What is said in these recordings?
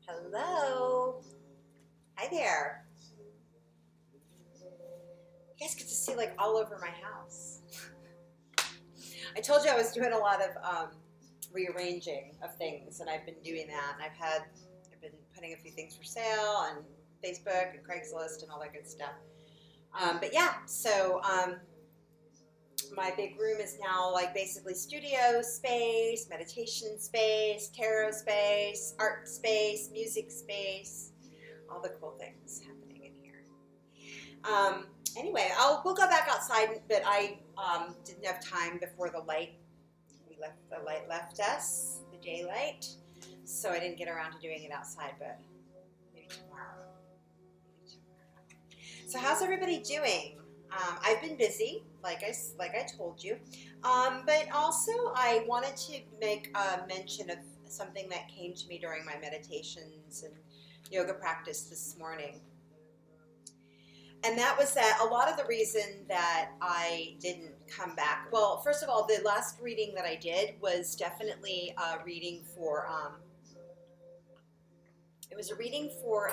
Hello. Hi there. You guys get to see like all over my house. I told you I was doing a lot of rearranging of things, and I've been doing that. And I've been putting a few things for sale on Facebook and Craigslist and all that good stuff. But yeah, so my big room is now like basically studio space, meditation space, tarot space, art space, music space, all the cool things happening in here. Anyway, we'll go back outside, but I didn't have time before the light left us, the daylight, so I didn't get around to doing it outside, but maybe tomorrow. So how's everybody doing? I've been busy, like I told you, but also I wanted to make a mention of something that came to me during my meditations and yoga practice this morning. And that was that a lot of the reason that I didn't come back. Well, first of all, the last reading that I did was definitely a reading for. It was a reading for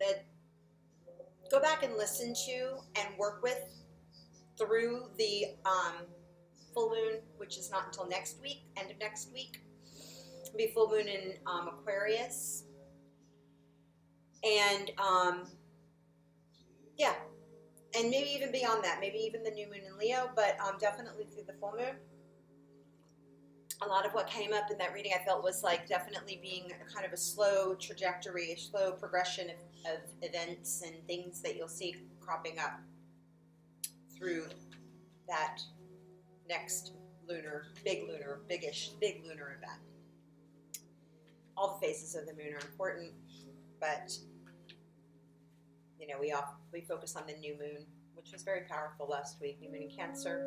that go back and listen to and work with through the full moon, which is not until next week, end of next week. It'll be full moon in Aquarius, and yeah, and maybe even beyond that, maybe even the new moon in Leo, but definitely through the full moon. A lot of what came up in that reading I felt was like definitely being kind of a slow trajectory, a slow progression of events and things that you'll see cropping up through that next big lunar event. All the phases of the moon are important, but you know, we focus on the new moon, which was very powerful last week. New moon in Cancer.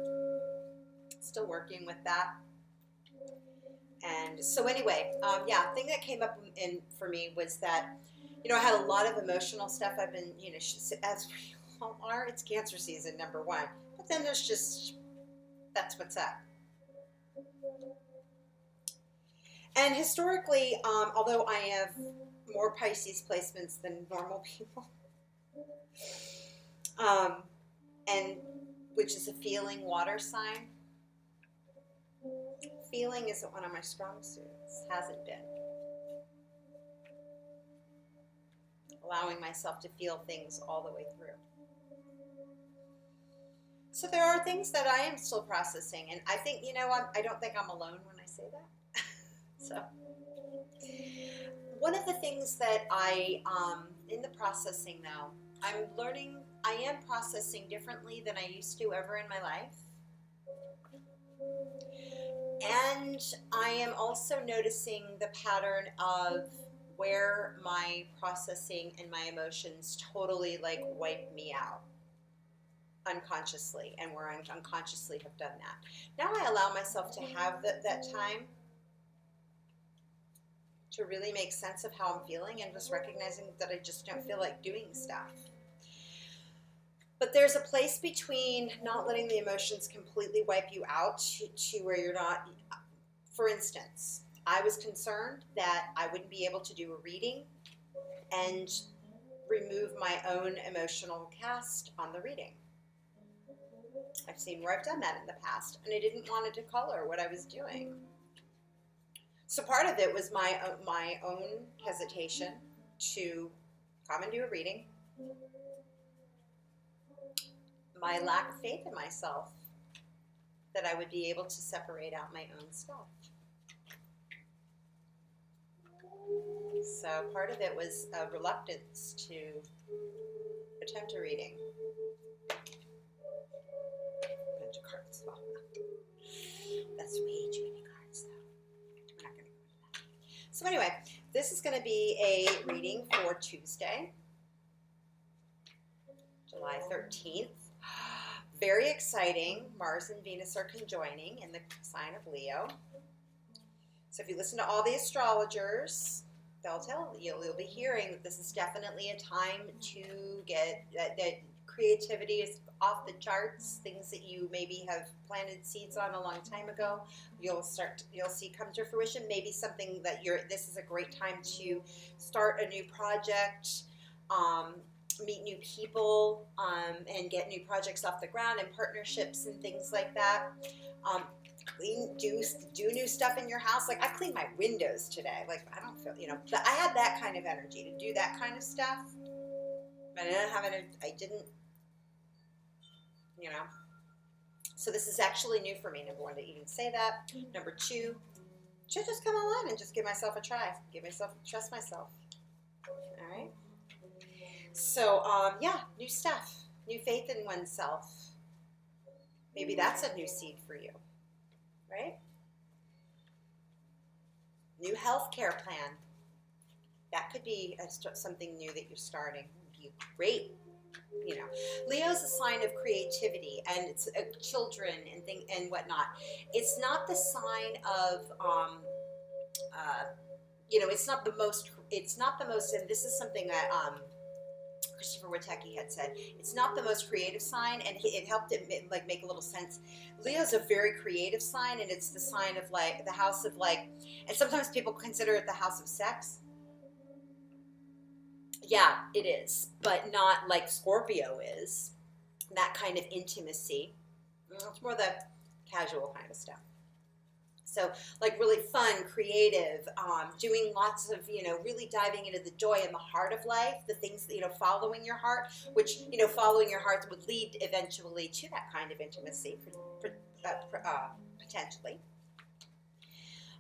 Still working with that. And so anyway, thing that came up for me was that, you know, I had a lot of emotional stuff. I've been, you know, as we all are, it's Cancer season, number one. But then there's just, that's what's up. And historically, although I have more Pisces placements than normal people, and which is a feeling water sign. Feeling isn't one of my strong suits, hasn't been. Allowing myself to feel things all the way through. So there are things that I am still processing, and I think, you know, I don't think I'm alone when I say that. So one of the things that in the processing though, I'm learning, I am processing differently than I used to ever in my life. And I am also noticing the pattern of where my processing and my emotions totally like wipe me out unconsciously, and where I unconsciously have done that. Now I allow myself to have that time to really make sense of how I'm feeling and just recognizing that I just don't feel like doing stuff. But there's a place between not letting the emotions completely wipe you out to where you're not. For instance, I was concerned that I wouldn't be able to do a reading and remove my own emotional cast on the reading. I've seen where I've done that in the past, and I didn't want it to color what I was doing. So part of it was my own hesitation to come and do a reading, my lack of faith in myself that I would be able to separate out my own stuff. So part of it was a reluctance to attempt a reading. A bunch of cards fall out. That's way too many cards, though. We're not going to go into that. So anyway, this is going to be a reading for Tuesday, July 13th. Very exciting. Mars and Venus are conjoining in the sign of Leo. So if you listen to all the astrologers, they'll tell you, you'll be hearing that this is definitely a time to get that creativity is off the charts. Things that you maybe have planted seeds on a long time ago, you'll see come to fruition. Maybe something that this is a great time to start a new project, meet new people, and get new projects off the ground and partnerships and things like that. Do new stuff in your house. Like I cleaned my windows today. Like I don't feel, I had that kind of energy to do that kind of stuff. But I didn't, So this is actually new for me. Number one, to even say that. Number two, to just come online and just give myself a try. Trust myself. All right. So, yeah, new stuff, new faith in oneself. Maybe that's a new seed for you, right? New healthcare plan. That could be something new that you're starting. Would be great. Leo's a sign of creativity, and it's children and whatnot. It's not the sign of, it's not the most. And this is something that Christopher Witecki had said. It's not the most creative sign, and it helped it make a little sense. Leo's a very creative sign, and it's the sign of like the house of like, and sometimes people consider it the house of sex. Yeah, it is, but not like Scorpio is. That kind of intimacy. It's more the casual kind of stuff. So like really fun, creative, doing lots of, really diving into the joy and the heart of life, the things, following your heart, which, following your heart would lead eventually to that kind of intimacy, potentially.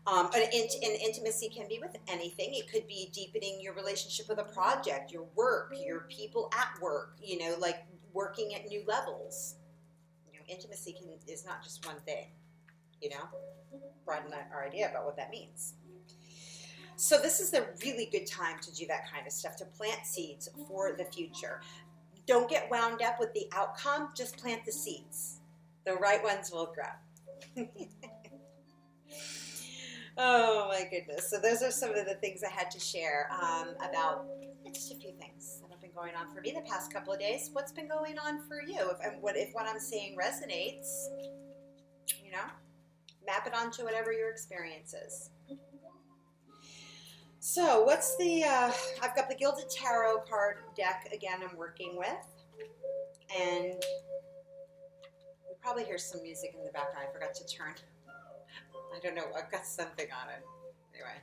And intimacy can be with anything. It could be deepening your relationship with a project, your work, your people at work, like working at new levels. Intimacy is not just one thing, broaden our idea about what that means. So this is a really good time to do that kind of stuff, to plant seeds for the future. Don't get wound up with the outcome, just plant the seeds. The right ones will grow. Oh my goodness. So those are some of the things I had to share about just a few things that have been going on for me the past couple of days. What's been going on for you? If what I'm saying resonates, map it onto whatever your experience is. So what's I've got the Gilded Tarot card deck again I'm working with. And you probably hear some music in the background. I forgot to turn. I don't know. I've got something on it. Anyway,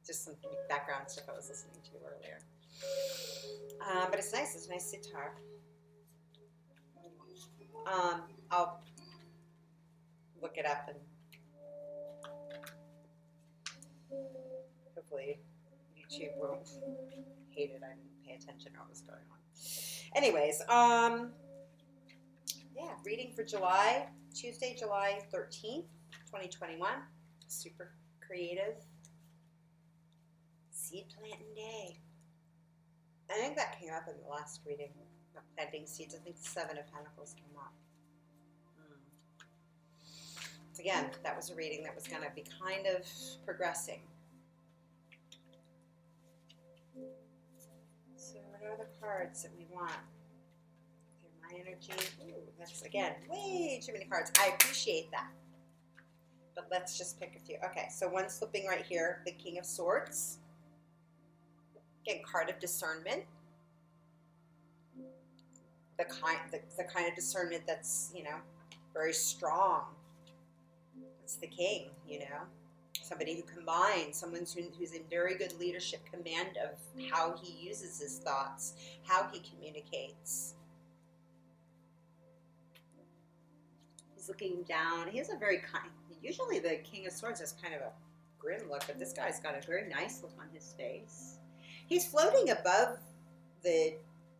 just some background stuff I was listening to earlier. But it's nice. It's a nice sitar. I'll look it up and hopefully YouTube won't hate it. I didn't pay attention to what was going on. Anyways, yeah, reading for Tuesday, July 13th. 2021, super creative seed planting day. I think that came up in the last reading, planting seeds. I think the Seven of Pentacles came up. Again, that was a reading that was going to be kind of progressing. So what are the cards that we want? My energy. Ooh, that's, again, way too many cards. I appreciate that. But let's just pick a few. Okay, so one slipping right here, the King of Swords. Again, card of discernment. The kind of discernment that's, very strong. It's the king, somebody who combines, someone who's in very good leadership, command of how he uses his thoughts, how he communicates. He's looking down. He has a very kind, usually the King of Swords has kind of a grim look, but this guy's got a very nice look on his face. He's floating above the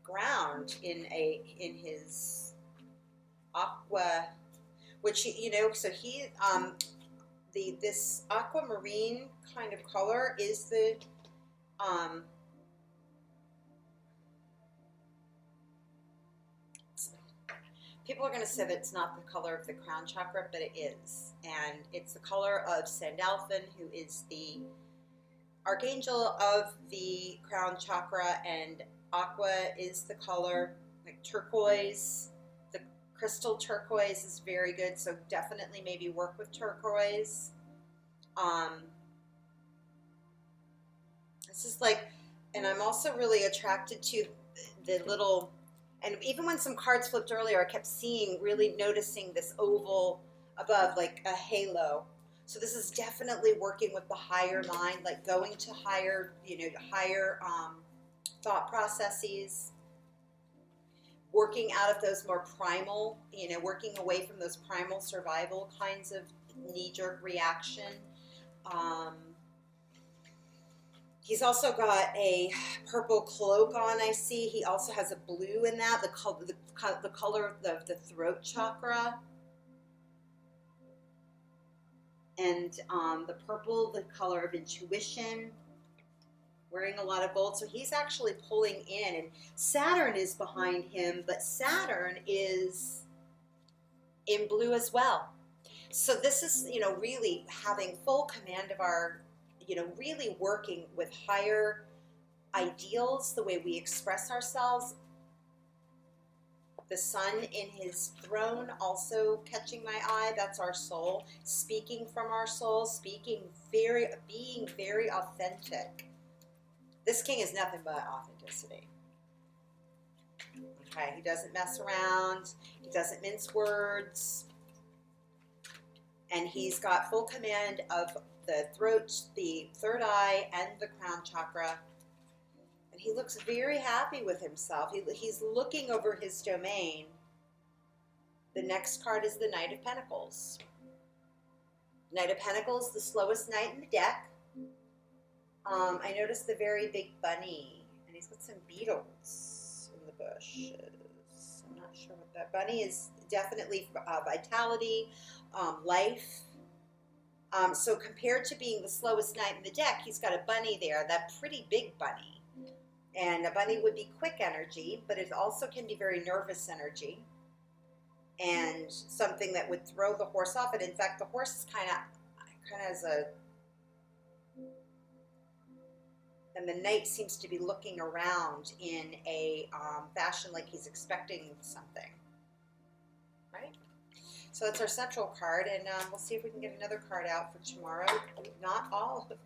ground in his aqua, which so he this aquamarine kind of color is the people are going to say that it's not the color of the crown chakra, but it is. And it's the color of Sandalphon, who is the archangel of the crown chakra, and aqua is the color like turquoise. The crystal turquoise is very good, so definitely maybe work with turquoise. This is like, and I'm also really attracted to the little, and even when some cards flipped earlier, I kept seeing, really noticing this oval above, like a halo. So this is definitely working with the higher mind, like going to higher, higher thought processes, working out of those more primal, working away from those primal survival kinds of knee-jerk reaction. He's also got a purple cloak on, I see. He also has a blue in that, the color of the throat chakra. And the purple, the color of intuition. Wearing a lot of gold. So he's actually pulling in. And Saturn is behind him, but Saturn is in blue as well. So this is, really having full command of our, really working with higher ideals, the way we express ourselves. The sun in his throne also catching my eye. That's our soul, speaking from our soul, being very authentic. This king is nothing but authenticity. Okay, he doesn't mess around. He doesn't mince words. And he's got full command of the throat, the third eye, and the crown chakra. And he looks very happy with himself. He's looking over his domain. The next card is the Knight of Pentacles. Knight of Pentacles, the slowest knight in the deck. I noticed the very big bunny, and he's got some beetles in the bushes. I'm not sure what that bunny is. Definitely vitality, life. So compared to being the slowest knight in the deck, he's got a bunny there, that pretty big bunny. And a bunny would be quick energy, but it also can be very nervous energy. And something that would throw the horse off. And in fact, the horse is kind of has a, and the knight seems to be looking around in a fashion like he's expecting something. Right? So that's our central card, and we'll see if we can get another card out for tomorrow. Not all of those.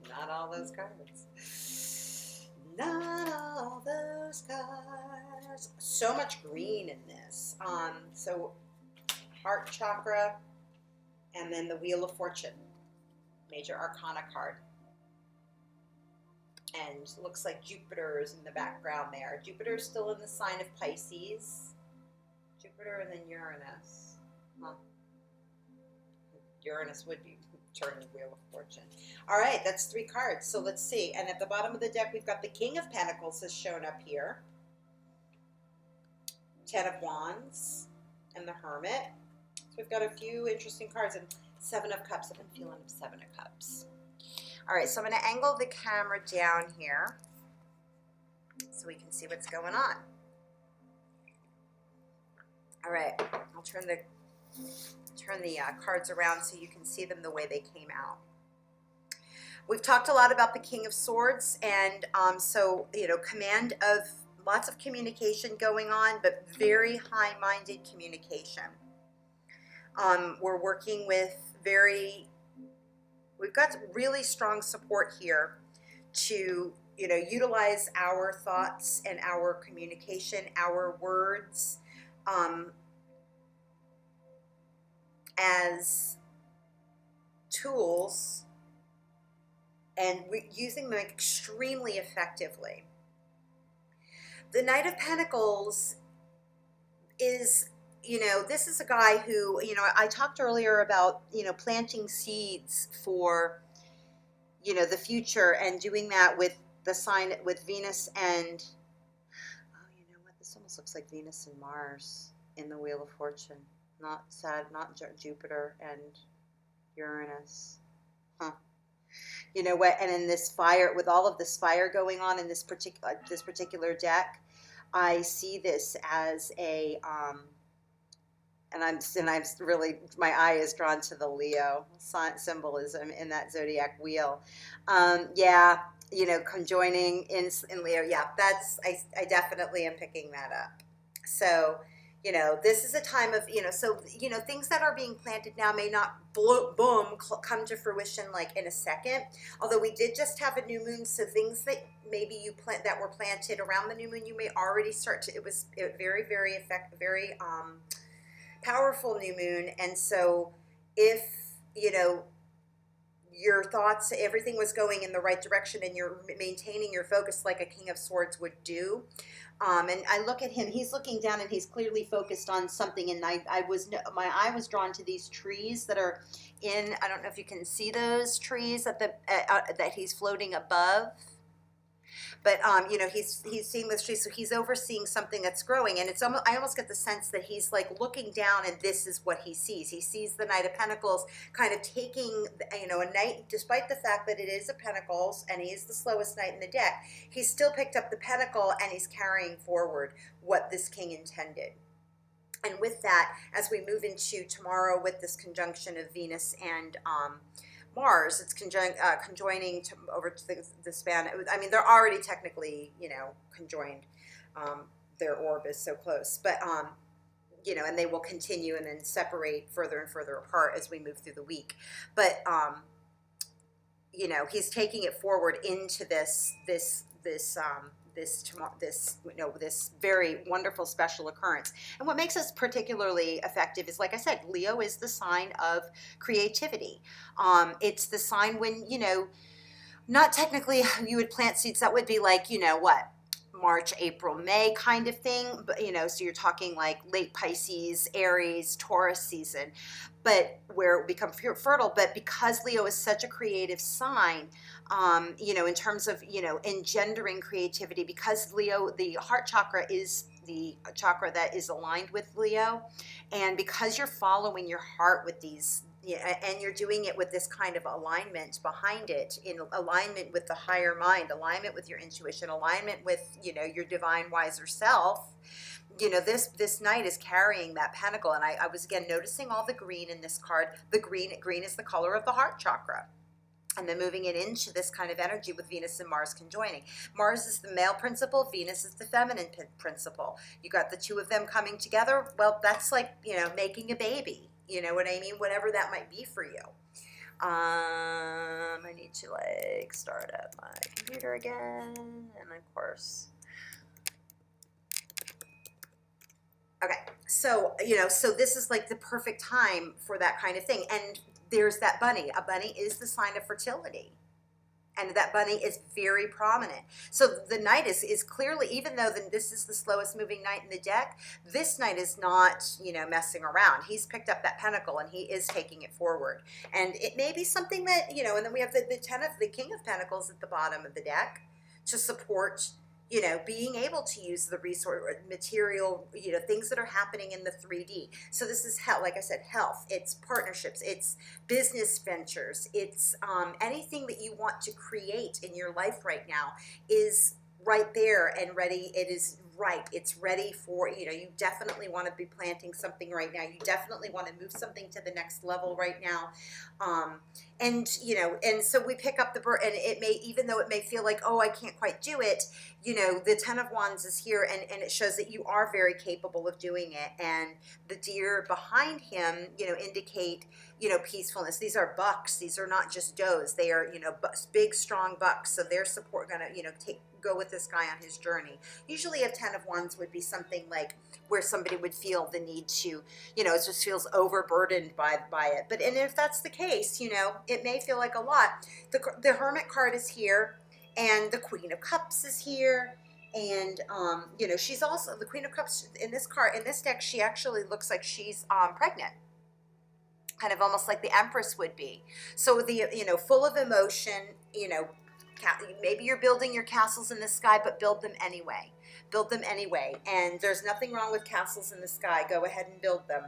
Not all those cards. Not all those cards. So much green in this. So heart chakra, and then the Wheel of Fortune, major arcana card. And looks like Jupiter is in the background there. Jupiter is still in the sign of Pisces. Jupiter and then Uranus. Huh. Uranus would be turning the Wheel of Fortune. All right, that's 3 cards. So let's see. And at the bottom of the deck, we've got the King of Pentacles has shown up here. 10 of Wands and the Hermit. So we've got a few interesting cards. And 7 of Cups. I've been feeling 7 of Cups. All right, so I'm going to angle the camera down here so we can see what's going on. All right, I'll turn the cards around so you can see them the way they came out. We've talked a lot about the King of Swords, and so, command of lots of communication going on, but very high-minded communication. We're working with we've got really strong support here to, utilize our thoughts and our communication, our words, as tools, and using them extremely effectively. The Knight of Pentacles is, this is a guy who, I talked earlier about, planting seeds for, the future, and doing that with the sign, with Venus and, oh, you know what, this almost looks like Venus and Mars in the Wheel of Fortune. Not Jupiter and Uranus. Huh. You know what? And in this fire, with all of this fire going on in this particular deck, I see this as I'm really, my eye is drawn to the Leo symbolism in that zodiac wheel. Yeah, conjoining in Leo. Yeah, I definitely am picking that up. So, this is a time of, so, things that are being planted now may not boom come to fruition like in a second. Although we did just have a new moon, so things that maybe you plant that were planted around the new moon, you may already start to. It was very, very very powerful new moon, and so if your thoughts, everything was going in the right direction, and you're maintaining your focus like a King of Swords would do. And I look at him; he's looking down, and he's clearly focused on something. And my eye was drawn to these trees that are in. I don't know if you can see those trees that he's floating above. But he's seeing this tree, so he's overseeing something that's growing, and I almost get the sense that he's like looking down, and this is what he sees. He sees the Knight of Pentacles kind of taking, a knight, despite the fact that it is a Pentacles and he is the slowest knight in the deck. He's still picked up the Pentacle, and he's carrying forward what this king intended. And with that, as we move into tomorrow with this conjunction of Venus and Mars, it's conjoining over to the span. I mean, they're already technically, conjoined. Their orb is so close, but and they will continue and then separate further and further apart as we move through the week. But he's taking it forward into this very wonderful special occurrence. And what makes us particularly effective is, like I said, Leo is the sign of creativity. It's the sign when, not technically you would plant seeds. That would be like, what? March, April, May kind of thing, but so you're talking like late Pisces, Aries, Taurus season, but where it become fertile. But because Leo is such a creative sign, in terms of engendering creativity, because Leo, the heart chakra, is the chakra that is aligned with Leo, and because you're following your heart with these. Yeah, and you're doing it with this kind of alignment behind it, in alignment with the higher mind, alignment with your intuition, alignment with, your divine wiser self. This knight is carrying that pentacle. And I was again noticing all the green in this card. The green is the color of the heart chakra. And then moving it into this kind of energy with Venus and Mars conjoining. Mars is the male principle, Venus is the feminine principle. You got the two of them coming together. Well, that's like, making a baby. You know what I mean? Whatever that might be for you. I need to start up my computer again. And of course. Okay. So, so this is like the perfect time for that kind of thing. And there's that bunny. A bunny is the sign of fertility. And that bunny is very prominent. So the knight is clearly, even though this is the slowest moving knight in the deck, this knight is not, messing around. He's picked up that pentacle and he is taking it forward. And it may be something that, and then we have the King of Pentacles at the bottom of the deck to support, being able to use the resource material, things that are happening in the 3D. So this is like I said, health, it's partnerships, it's business ventures, it's anything that you want to create in your life right now is right there and ready. It is ripe. It's ready for, you definitely want to be planting something right now. You definitely want to move something to the next level right now. And so we pick up the bird, and it may, even though it may feel like, oh, I can't quite do it, the Ten of Wands is here, and it shows that you are very capable of doing it. And the deer behind him, indicate, peacefulness. These are bucks. These are not just does. They are, big, strong bucks. So their support going to, go with this guy on his journey. Usually a Ten of Wands would be something like where somebody would feel the need to, it just feels overburdened by it. But, and if that's the case, it may feel like a lot. The Hermit card is here, and the Queen of Cups is here. And, she's also, the Queen of Cups in this deck, she actually looks like she's pregnant. Kind of almost like the Empress would be. So full of emotion, maybe you're building your castles in the sky, but build them anyway. Build them anyway. And there's nothing wrong with castles in the sky. Go ahead and build them,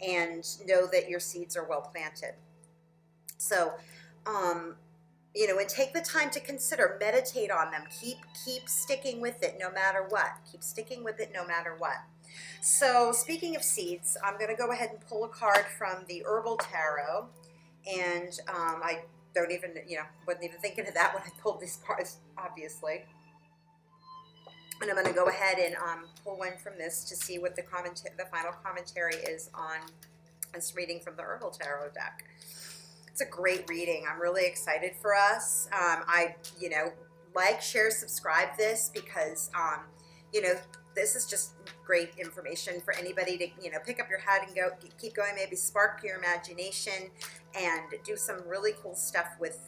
and know that your seeds are well planted. So, and take the time to consider, meditate on them. Keep sticking with it no matter what. Keep sticking with it no matter what. So speaking of seeds, I'm going to go ahead and pull a card from the Herbal Tarot. And I don't even, wasn't even thinking of that when I pulled these cards, obviously. And I'm going to go ahead and pull one from this to see what the final commentary is on this reading from the Herbal Tarot deck. It's a great reading. I'm really excited for us. Like, share, subscribe this because, this is just great information for anybody to, pick up your head and go, keep going, maybe spark your imagination and do some really cool stuff with,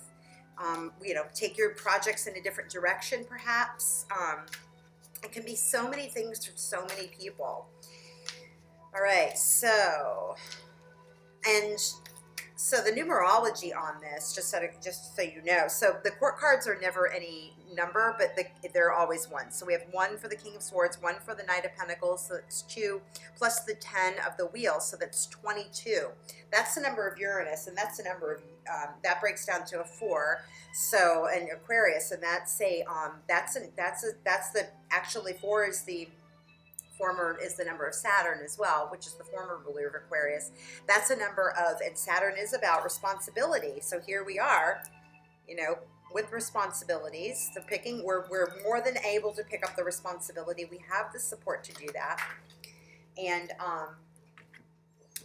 take your projects in a different direction, perhaps. It can be so many things for so many people. All right, so the numerology on this, just so you know, so the court cards are never any number, but they're always one. So we have 1 for the King of Swords, 1 for the Knight of Pentacles, so that's 2, plus the 10 of the Wheel, so that's 22. That's the number of Uranus, and that's the number of that breaks down to a 4. So, and Aquarius, and actually 4 is the former is the number of Saturn as well, which is the former ruler of Aquarius. That's a number of, and Saturn is about responsibility. So here we are, with responsibilities. The picking, we're more than able to pick up the responsibility. We have the support to do that. And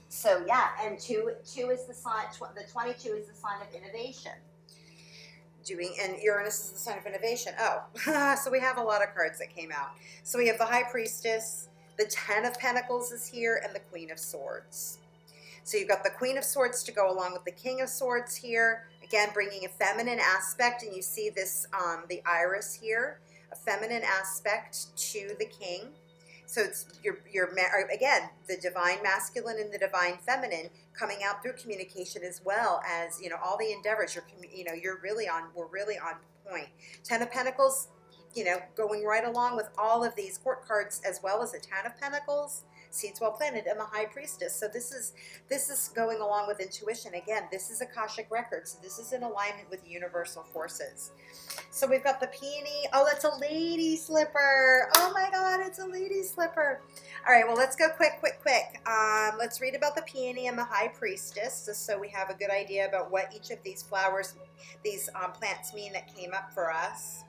so yeah, and two is the sign. The 22 is the sign of innovation. And Uranus is the sign of innovation. Oh, so we have a lot of cards that came out. So we have the High Priestess, the 10 of Pentacles is here, and the Queen of Swords. So you've got the Queen of Swords to go along with the King of Swords here. Again, bringing a feminine aspect, and you see this, the iris here, a feminine aspect to the King. So it's again, the divine masculine and the divine feminine coming out through communication, as well as, all the endeavors. We're really on point. 10 of Pentacles, going right along with all of these court cards, as well as the 10 of Pentacles, seeds well planted, and the High Priestess. So this is going along with intuition. Again, this is Akashic Records. So this is in alignment with universal forces. So we've got the peony. Oh, that's a lady slipper. Oh my God, it's a lady slipper. All right, well, let's go quick. Let's read about the peony and the High Priestess, just so we have a good idea about what each of these flowers, these plants mean that came up for us.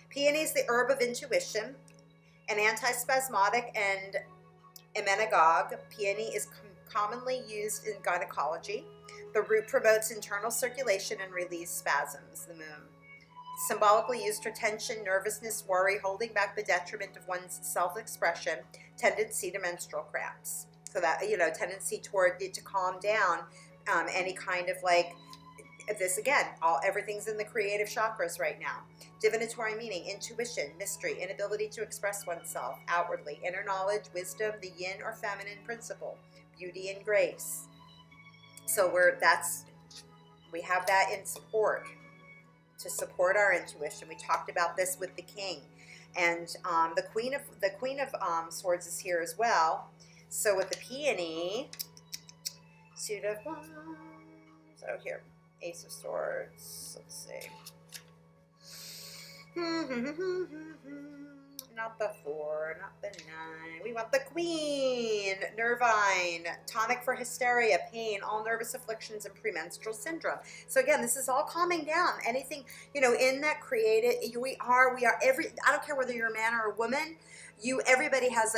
Peony is the herb of intuition, an antispasmodic and emmenagogue. Peony is commonly used in gynecology. The root promotes internal circulation and relieves spasms. The moon. Symbolically used for tension, nervousness, worry, holding back the detriment of one's self-expression, tendency to menstrual cramps. So that, tendency toward it to calm down, any kind of this again, everything's in the creative chakras right now. Divinatory meaning, intuition, mystery, inability to express oneself outwardly, inner knowledge, wisdom, the yin or feminine principle, beauty and grace. So we have that in support, to support our intuition. We talked about this with the King, and the Queen of Swords is here as well. So with the peony, suit of wands. Oh, here, Ace of Swords. Let's see. Not the 4, not the 9. We want the Queen. Nervine, tonic for hysteria, pain, all nervous afflictions, and premenstrual syndrome. So again, this is all calming down. Anything, in that created, we are I don't care whether you're a man or a woman, everybody has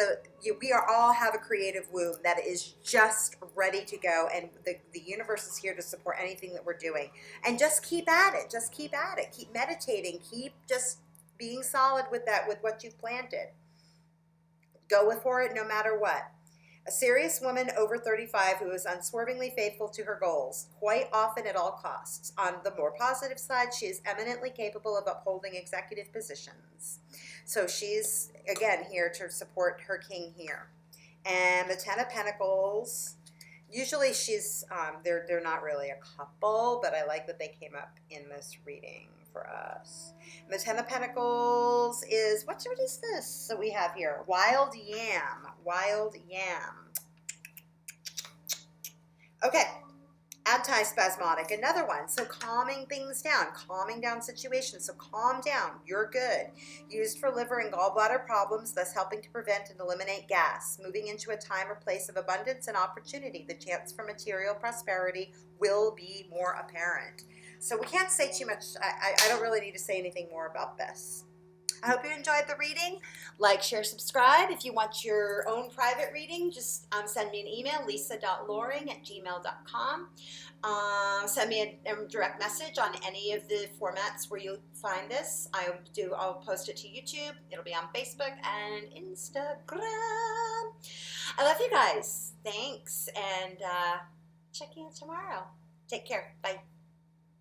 we all have a creative womb that is just ready to go, and the universe is here to support anything that we're doing. And just keep at it. Keep meditating, keep just being solid with what you've planted. Go for it no matter what. A serious woman over 35 who is unswervingly faithful to her goals, quite often at all costs. On the more positive side, she is eminently capable of upholding executive positions. So she's, again, here to support her King here. And the 10 of Pentacles, usually she's, they're not really a couple, but I like that they came up in this reading for us. The 10 of Pentacles is, what is this? So we have here, wild yam. Okay. Antispasmodic, another one. So calming things down, calming down situations. So calm down, you're good. Used for liver and gallbladder problems, thus helping to prevent and eliminate gas. Moving into a time or place of abundance and opportunity. The chance for material prosperity will be more apparent. So we can't say too much. I don't really need to say anything more about this. I hope you enjoyed the reading. Like, share, subscribe. If you want your own private reading, just send me an email, lisa.loring@gmail.com. Send me a direct message on any of the formats where you'll find this. I'll post it to YouTube. It'll be on Facebook and Instagram. I love you guys. Thanks. And check in tomorrow. Take care. Bye.